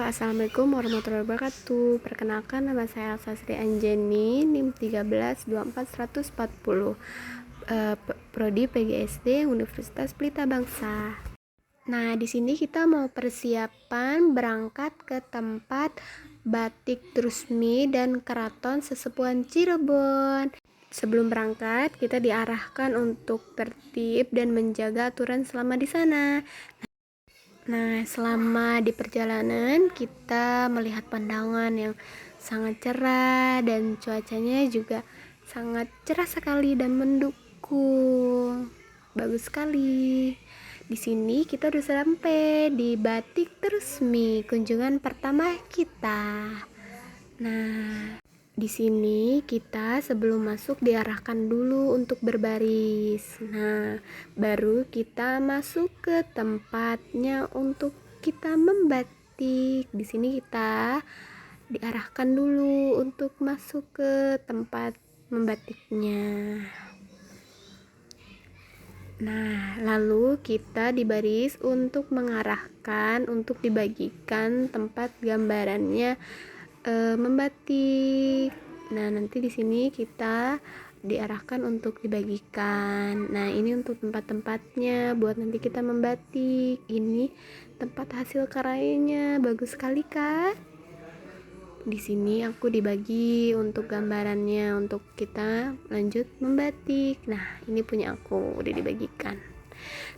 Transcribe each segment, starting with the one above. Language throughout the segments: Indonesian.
Assalamualaikum warahmatullahi wabarakatuh. Perkenalkan, nama saya Elsa Sri Anjani, NIM 1324140, Prodi PGSD Universitas Pelita Bangsa. Nah, di sini kita mau persiapan berangkat ke tempat Batik Trusmi dan Keraton Sesepuhan Cirebon. Sebelum berangkat, kita diarahkan untuk tertib dan menjaga aturan selama di sana. Nah, selama di perjalanan kita melihat pandangan yang sangat cerah dan cuacanya juga sangat cerah sekali dan mendukung. Bagus sekali. Di sini kita udah sampai di Batik Trusmi, kunjungan pertama kita. Nah, di sini kita sebelum masuk diarahkan dulu untuk berbaris. Nah, baru kita masuk ke tempatnya untuk kita membatik. Di sini kita diarahkan dulu untuk masuk ke tempat membatiknya. Nah, lalu kita dibaris untuk mengarahkan untuk dibagikan tempat gambarannya membatik. Nah, nanti di sini kita diarahkan untuk dibagikan. Nah, ini untuk tempat-tempatnya buat nanti kita membatik. Ini tempat hasil karyanya, bagus sekali kan? Di sini aku dibagi untuk gambarannya untuk kita lanjut membatik. Nah, ini punya aku udah dibagikan.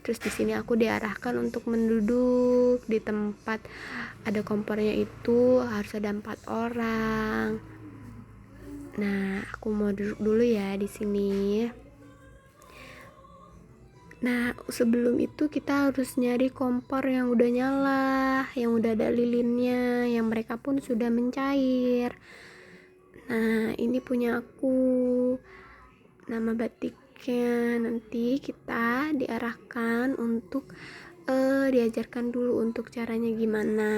Terus di sini aku diarahkan untuk menduduk di tempat ada kompornya, itu harus ada 4 orang. Nah, aku mau duduk dulu ya di sini. Nah, sebelum itu kita harus nyari kompor yang udah nyala, yang udah ada lilinnya, yang mereka pun sudah mencair. Nah, ini punya aku. Nama batiknya nanti kita diarahkan untuk diajarkan dulu untuk caranya gimana.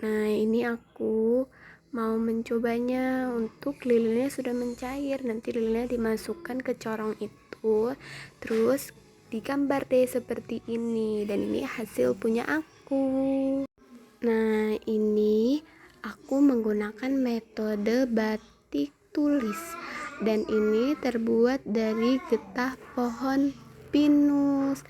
Nah, ini aku mau mencobanya untuk lilinnya sudah mencair. Nanti lilinnya dimasukkan ke corong itu, terus digambar deh seperti ini. Dan ini hasil punya aku. Nah, ini aku menggunakan metode batik tulis, dan ini terbuat dari getah pohon pinus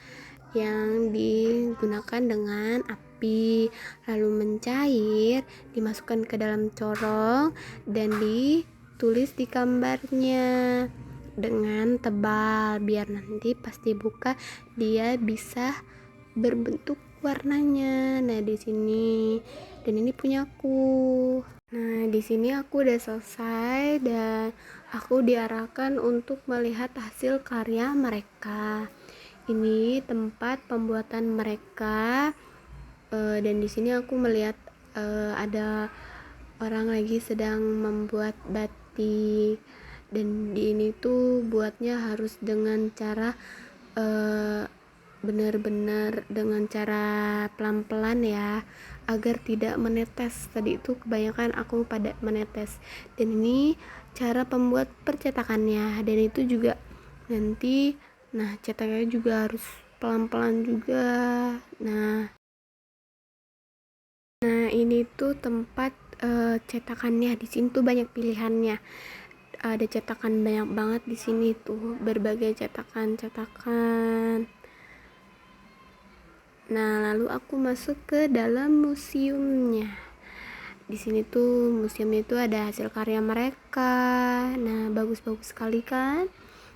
yang digunakan dengan api, lalu mencair, dimasukkan ke dalam corong dan ditulis di gambarnya dengan tebal biar nanti pas dibuka dia bisa berbentuk warnanya. Nah, di sini, dan ini punyaku. Nah, di sini aku udah selesai dan aku diarahkan untuk melihat hasil karya mereka. Ini tempat pembuatan mereka, dan di sini aku melihat ada orang lagi sedang membuat batik, dan di ini tuh buatnya harus dengan cara benar-benar dengan cara pelan-pelan ya, agar tidak menetes. Tadi itu kebanyakan aku pada menetes, dan ini cara pembuat percetakannya, dan itu juga nanti cetaknya juga harus pelan-pelan juga. Nah ini tuh tempat cetakannya. Di sini tuh banyak pilihannya, ada cetakan banyak banget di sini tuh, berbagai cetakan. Nah, lalu aku masuk ke dalam museumnya. Di sini tuh museumnya itu ada hasil karya mereka. Nah, bagus-bagus sekali kan?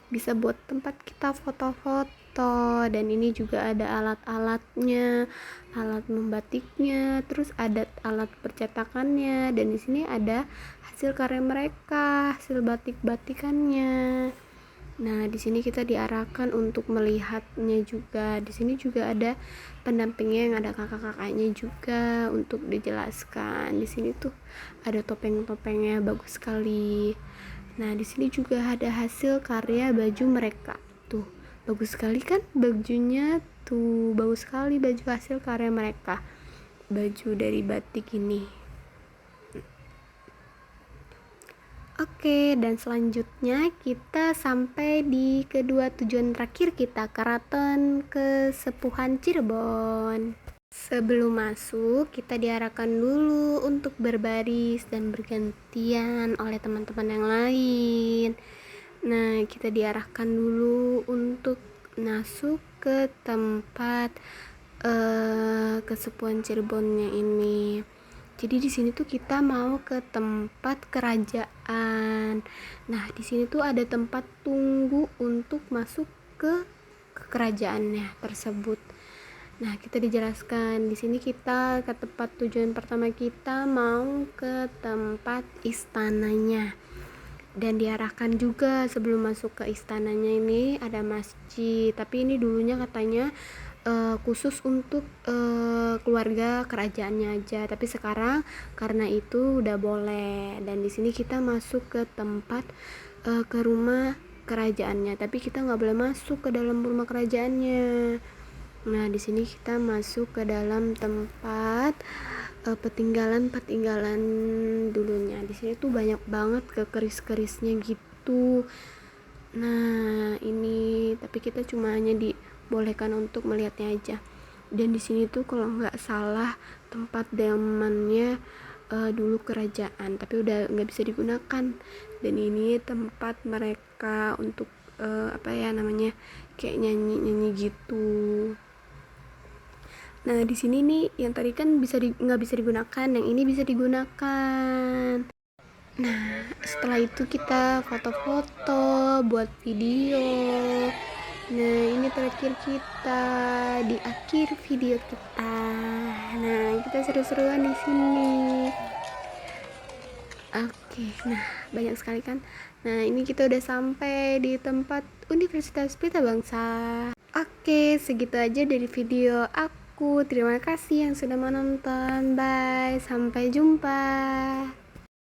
Bisa buat tempat kita foto-foto. Dan ini juga ada alat-alatnya, alat membatiknya, terus ada alat percetakannya. Dan di sini ada hasil karya mereka, hasil batik-batikannya. Nah, di sini kita diarahkan untuk melihatnya juga. Di sini juga ada pendampingnya yang ada kakak-kakaknya juga untuk dijelaskan. Di sini tuh ada topeng-topengnya, bagus sekali. Nah, di sini juga ada hasil karya baju mereka. Tuh, bagus sekali kan bajunya tuh, bagus sekali baju hasil karya mereka. Baju dari batik ini. Oke, dan selanjutnya kita sampai di kedua tujuan terakhir kita, Keraton Kesepuhan Cirebon. Sebelum masuk, kita diarahkan dulu untuk berbaris dan bergantian oleh teman-teman yang lain. Nah, kita diarahkan dulu untuk masuk ke tempat kesepuan Cirebonnya ini. Jadi di sini tuh kita mau ke tempat kerajaan. Nah, di sini tuh ada tempat tunggu untuk masuk ke kerajaannya tersebut. Nah, kita dijelaskan di sini kita ke tempat tujuan pertama, kita mau ke tempat istananya. Dan diarahkan juga sebelum masuk ke istananya ini ada masjid, tapi ini dulunya katanya khusus untuk keluarga kerajaannya aja, tapi sekarang karena itu udah boleh. Dan di sini kita masuk ke tempat ke rumah kerajaannya, tapi kita nggak boleh masuk ke dalam rumah kerajaannya. Nah, di sini kita masuk ke dalam tempat petinggalan dulunya. Di sini tuh banyak banget keris-kerisnya gitu. Nah, ini tapi kita cuma hanya dibolehkan untuk melihatnya aja. Dan di sini tuh kalau nggak salah tempat zamannya dulu kerajaan, tapi udah nggak bisa digunakan. Dan ini tempat mereka untuk apa ya namanya, kayak nyanyi gitu. Nah, di sini nih yang tadi kan nggak bisa digunakan, yang ini bisa digunakan. Nah, setelah itu kita foto-foto buat video. Nah, ini terakhir kita di akhir video kita. Nah, kita seru-seruan di sini. Oke, nah banyak sekali kan. Nah, ini kita udah sampai di tempat Universitas Pelita Bangsa. Oke, segitu aja dari video aku. Terima kasih yang sudah menonton. Bye, sampai jumpa.